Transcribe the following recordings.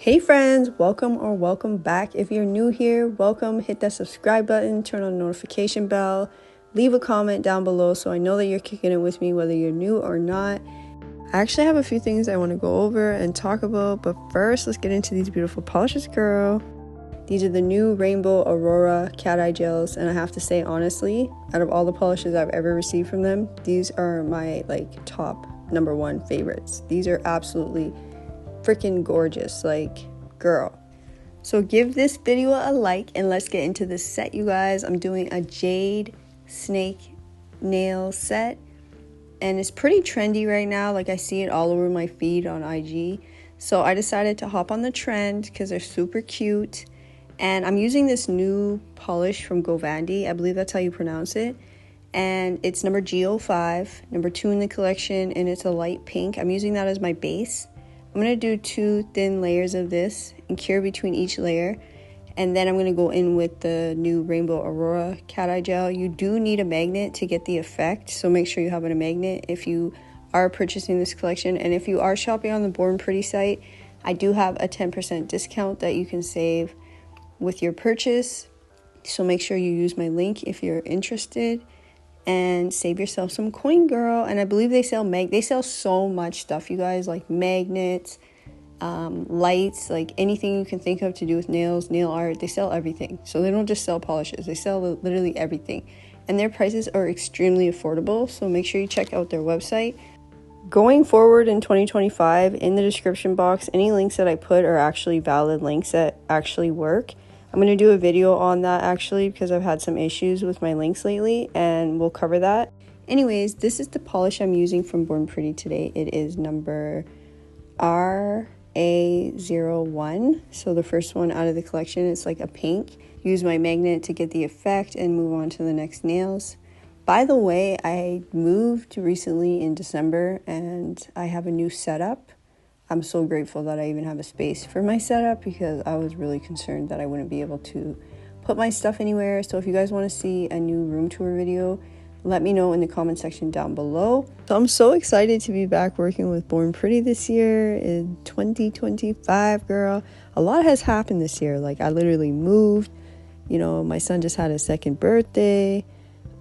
Hey friends, welcome back. If you're new here, welcome. Hit that subscribe button, turn on the notification bell, leave a comment down below so I know that you're kicking it with me whether you're new or not. I actually have a few things I want to go over and talk about, but first let's get into these beautiful polishes, girl. These are the new Rainbow Aurora cat eye gels, and I have to say honestly, out of all the polishes I've ever received from them, these are my top #1 favorites. These are absolutely freaking gorgeous, girl. So give this video a like and let's get into the set, you guys. I'm doing a Jade snake nail set, and it's pretty trendy right now. I see it all over my feed on IG, so I decided to hop on the trend because they're super cute. And I'm using this new polish from Govandi, I believe that's how you pronounce it, and it's number G05, number 2 in the collection, and it's a light pink. I'm using that as my base. I'm going to do 2 thin layers of this and cure between each layer. And then I'm going to go in with the new Rainbow Aurora cat eye gel. You do need a magnet to get the effect, so make sure you have a magnet if you are purchasing this collection. And if you are shopping on the bornpretty site, I do have a 10% discount that you can save with your purchase. So make sure you use my link if you're interested and save yourself some coin, girl. And I believe they sell so much stuff, you guys, like magnets, lights, anything you can think of to do with nails, nail art. They sell everything. So they don't just sell polishes, they sell literally everything, and their prices are extremely affordable. So make sure you check out their website. Going forward in 2025, in the description box, any links that I put are actually valid links that actually work. I'm going to do a video on that actually because I've had some issues with my links lately, and we'll cover that. Anyways, this is the polish I'm using from bornpretty today. It is number RA01. So the first one out of the collection. It's like a pink. Use my magnet to get the effect and move on to the next nails. By the way, I moved recently in December and I have a new setup. I'm so grateful that I even have a space for my setup because I was really concerned that I wouldn't be able to put my stuff anywhere. So if you guys want to see a new room tour video, let me know in the comment section down below. So I'm so excited to be back working with bornpretty this year in 2025, girl. A lot has happened this year. I literally moved, my son just had his 2nd birthday.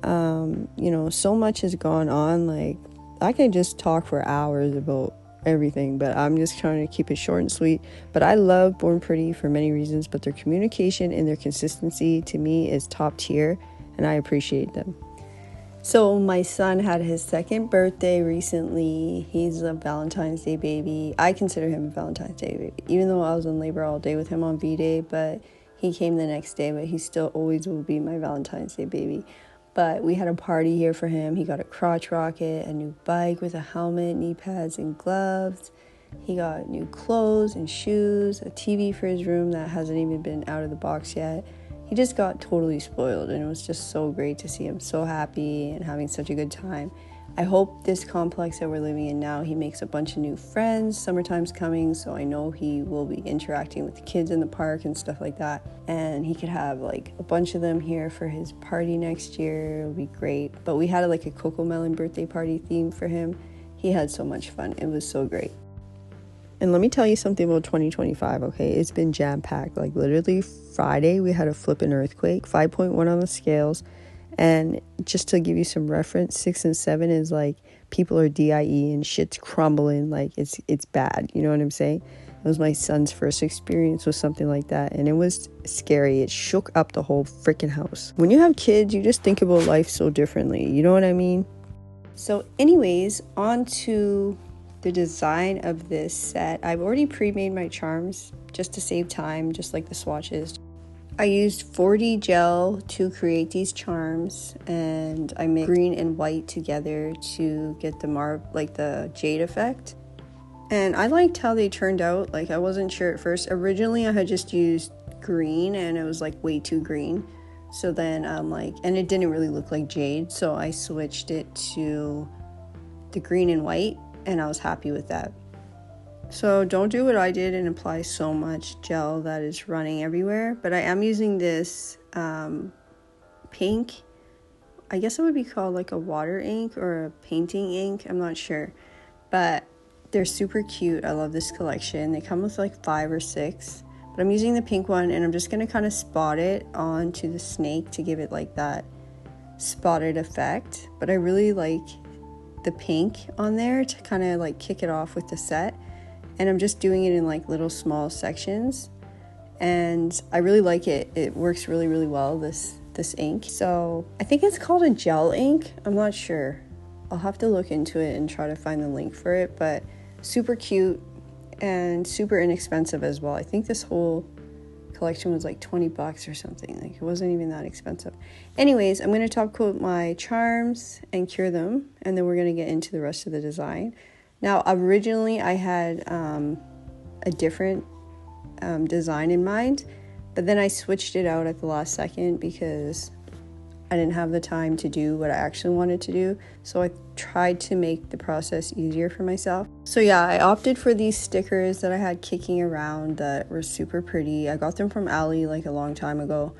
So much has gone on. I can just talk for hours about everything, but I'm just trying to keep it short and sweet. But I love bornpretty for many reasons, but their communication and their consistency to me is top tier, and I appreciate them. So my son had his 2nd birthday recently. He's a Valentine's Day baby. I consider him a Valentine's Day baby, even though I was in labor all day with him on V-Day, but he came the next day. But he still always will be my Valentine's Day baby. But we had a party here for him. He got a crotch rocket, a new bike with a helmet, knee pads, and gloves. He got new clothes and shoes, a TV for his room that hasn't even been out of the box yet. He just got totally spoiled, and it was just so great to see him so happy and having such a good time. I hope this complex that we're living in now, he makes a bunch of new friends. Summertime's coming, so I know he will be interacting with the kids in the park and stuff like that. And he could have a bunch of them here for his party next year. It'll be great. But we had a Coco Melon birthday party theme for him. He had so much fun. It was so great. And let me tell you something about 2025, okay? It's been jam-packed. Literally Friday, we had a flipping earthquake, 5.1 on the scales. And just to give you some reference, 6 and 7 is people are DIE and shit's crumbling. It's bad. You know what I'm saying? It was my son's first experience with something like that, and it was scary. It shook up the whole freaking house. When you have kids, you just think about life so differently. You know what I mean? So anyways, on to the design of this set. I've already pre-made my charms just to save time, just like the swatches. I used 4D gel to create these charms, and I mixed green and white together to get the jade effect. And I liked how they turned out. I wasn't sure at first. Originally I had just used green and it was way too green. So then and it didn't really look like jade, so I switched it to the green and white, and I was happy with that. So don't do what I did and apply so much gel that is running everywhere. But I am using this pink, I guess it would be called a water ink or a painting ink, I'm not sure. But They're super cute. I love this collection. They come with like 5 or 6, but I'm using the pink one, and I'm just going to kind of spot it onto the snake to give it like that spotted effect. But I really like the pink on there to kind of like kick it off with the set, and I'm just doing it in like little small sections, and I really like it. It works really, really well, this ink. So I think it's called a gel ink. I'm not sure. I'll have to look into it and try to find the link for it, but super cute and super inexpensive as well. I think this whole collection was like 20 bucks or something. Like, it wasn't even that expensive. Anyways, I'm going to top coat my charms and cure them, and then we're going to get into the rest of the design. Now, originally I had a different design in mind, but then I switched it out at the last second because I didn't have the time to do what I actually wanted to do. So I tried to make the process easier for myself. So yeah, I opted for these stickers that I had kicking around that were super pretty. I got them from Ali like a long time ago.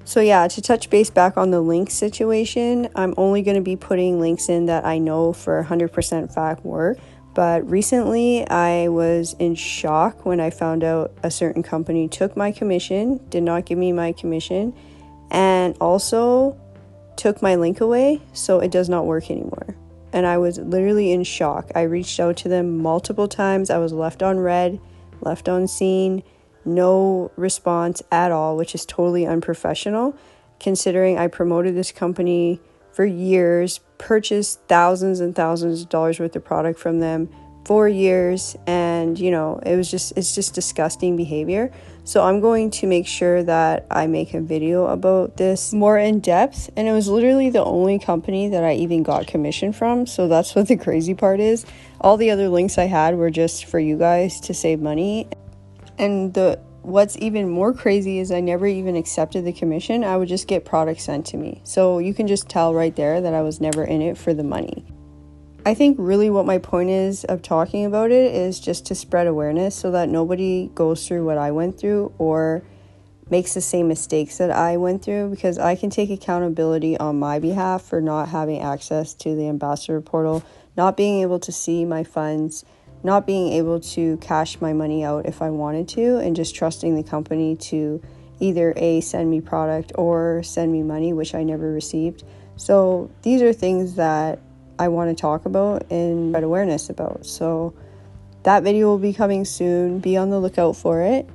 So yeah, to touch base back on the link situation, I'm only going to be putting links in that I know for 100% fact work. But recently I was in shock when I found out a certain company took my commission, did not give me my commission, and also took my link away, so it does not work anymore. And I was literally in shock. I reached out to them multiple times. I was left on read, left unseen, no response at all, which is totally unprofessional considering I promoted this company for years, purchased thousands and thousands of dollars worth of product from them for years, and you know, it's just disgusting behavior. So I'm going to make sure that I make a video about this more in depth, and it was literally the only company that I even got commission from, so that's what the crazy part is. All the other links I had were just for you guys to save money, and what's even more crazy is I never even accepted the commission. I would just get products sent to me, so you can just tell right there that I was never in it for the money. I think really what my point is of talking about it is just to spread awareness so that nobody goes through what I went through or makes the same mistakes that I went through, because I can take accountability on my behalf for not having access to the ambassador portal, not being able to see my funds, not being able to cash my money out if I wanted to, and just trusting the company to either A, send me product or send me money, which I never received. So these are things that I want to talk about and spread awareness about. So that video will be coming soon. Be on the lookout for it.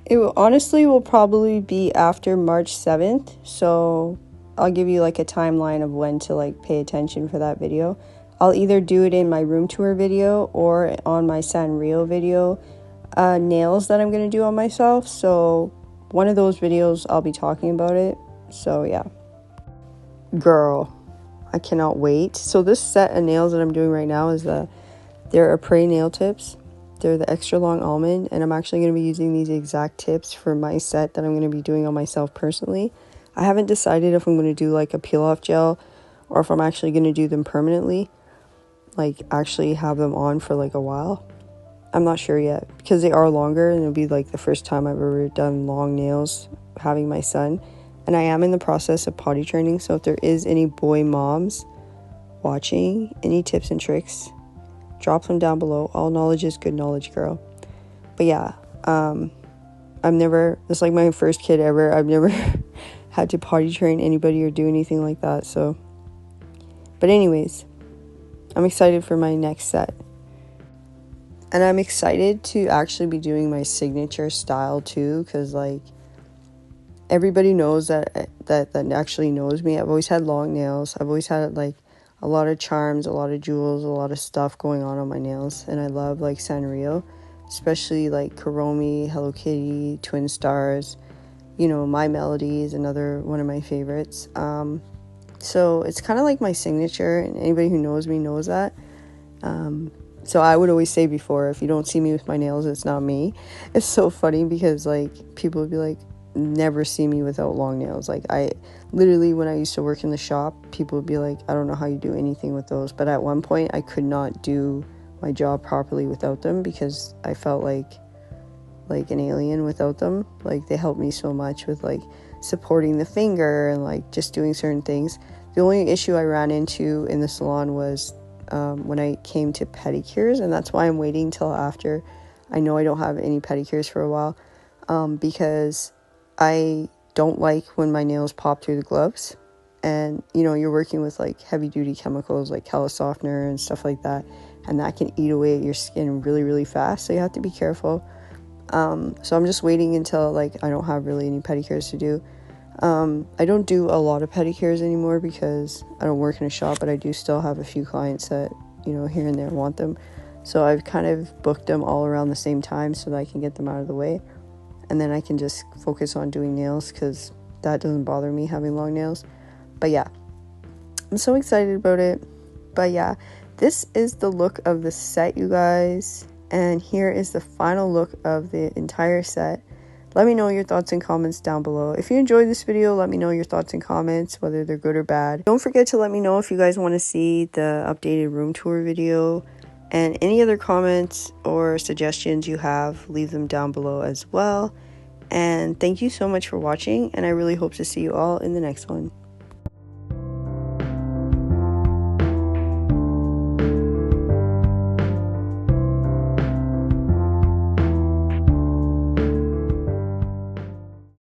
It will probably be after March 7th. So I'll give you like a timeline of when to like pay attention for that video. I'll either do it in my room tour video or on my Sanrio video, nails that I'm going to do on myself. So one of those videos I'll be talking about it. So yeah. Girl, I cannot wait. So this set of nails that I'm doing right now is they're Apres nail tips. They're the extra long almond, and I'm actually going to be using these exact tips for my set that I'm going to be doing on myself personally. I haven't decided if I'm going to do like a peel off gel or if I'm actually going to do them permanently, like actually have them on for like a while. I'm not sure yet because they are longer, and it'll be like the first time I've ever done long nails having my son. And I am in the process of potty training, so if there is any boy moms watching, any tips and tricks, drop them down below. All knowledge is good knowledge, girl. But yeah, it's like my first kid ever. I've never had to potty train anybody or do anything like that. So, but anyways, I'm excited for my next set. And I'm excited to actually be doing my signature style too, because like, everybody knows that actually knows me. I've always had long nails. I've always had like a lot of charms, a lot of jewels, a lot of stuff going on my nails. And I love like Sanrio, especially like Kuromi, Hello Kitty, Twin Stars. You know, My Melody is another one of my favorites. So it's kind of like my signature, and anybody who knows me knows that. So I would always say before, if you don't see me with my nails, it's not me. It's so funny because like people would be like, never see me without long nails. Like I literally, when I used to work in the shop, people would be like, I don't know how you do anything with those. But at one point I could not do my job properly without them because I felt like an alien without them. Like they helped me so much with like supporting the finger and like just doing certain things. The only issue I ran into in the salon was when I came to pedicures, and that's why I'm waiting till after I know I don't have any pedicures for a while, because I don't like when my nails pop through the gloves. And you know, you're working with like heavy duty chemicals like callus softener and stuff like that, and that can eat away at your skin really, really fast, so you have to be careful. So I'm just waiting until like I don't have really any pedicures to do. I don't do a lot of pedicures anymore because I don't work in a shop, but I do still have a few clients that, you know, here and there want them. So I've kind of booked them all around the same time so that I can get them out of the way. And then I can just focus on doing nails because that doesn't bother me having long nails. But yeah, I'm so excited about it. But yeah, this is the look of the set, you guys. And here is the final look of the entire set. Let me know your thoughts and comments down below. If you enjoyed this video, let me know your thoughts and comments, whether they're good or bad. Don't forget to let me know if you guys want to see the updated room tour video. And any other comments or suggestions you have, leave them down below as well. And thank you so much for watching, and I really hope to see you all in the next one.